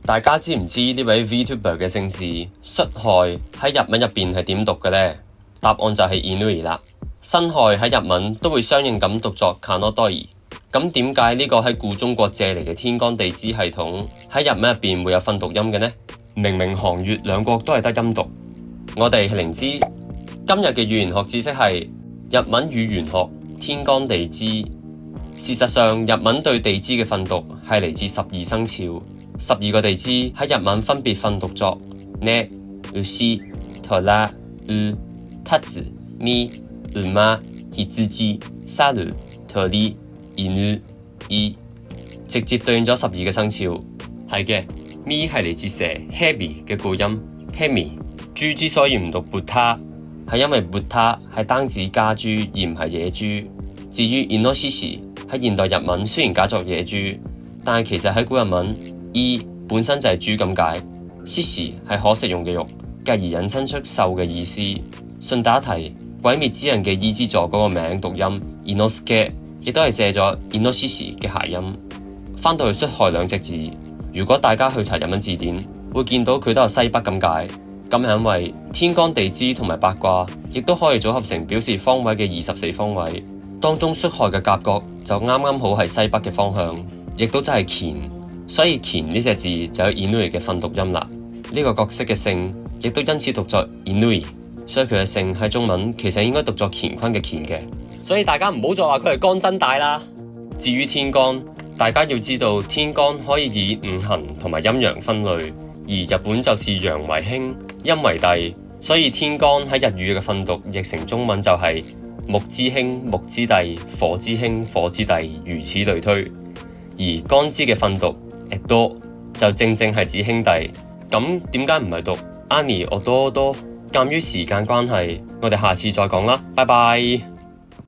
大家知唔知呢位 VTuber 嘅姓氏戌亥喺日文入邊係點讀嘅呢？答案就係 Inui 啦。辛亥喺日文都會相應咁讀作 Kanodoi。咁點解呢個喺古中國借嚟嘅天干地支系統喺日文入邊會有訓讀音嘅呢？明明韓越兩國都係得音讀。我哋係靈知，今日嘅語言學知識係日文語言學天干地支。事實上，日文對地支嘅訓讀係嚟自12生肖，12個地支喺日文分別訓讀作ね、うし、とら、う、たつ、み、うま、ひつじ、さる、とり、いぬ、い，直接對應咗12個生肖。係嘅，咪係嚟自蛇 heavy 嘅故音 hemi。豬之所以唔讀 buta，係因為 buta 係單指家豬而唔係野豬。至於 inoshishi 喺現代日文雖然假作野豬，但係其實喺古日文 i 本身就係豬咁解， shishi 係可食用嘅肉，繼而引申出獸嘅意思。順帶一提，鬼滅之刃嘅伊之助嗰個名讀音 inosuke， 亦都係借咗 inoshishi 嘅諧音。翻到去戌亥兩隻字，如果大家去查日文字典，會見到佢都有西北咁解。咁係因為天干地支同埋八卦，亦都可以組合成表示方位嘅24方位。當中戌亥嘅夾角就啱啱好係西北嘅方向，亦都真係乾，所以乾呢隻字就有 Inui 嘅訓讀音啦。呢個角色嘅姓亦都因此讀作 Inui， 所以佢嘅姓喺中文其實應該讀作乾坤嘅乾嘅。所以大家唔好再話佢係干真大啦。至於天干，大家要知道天干可以以五行同埋陰陽分類，而日本就是陽為兄，陰為弟，所以天干喺日語嘅訓讀譯成中文就係木之兄、木之弟、火之兄、火之弟，如此類推。而干支嘅訓讀 edo 就正係指兄弟。咁點解唔係讀 ani ododo？ 鑑於時間關係，我哋下次再講啦，拜拜。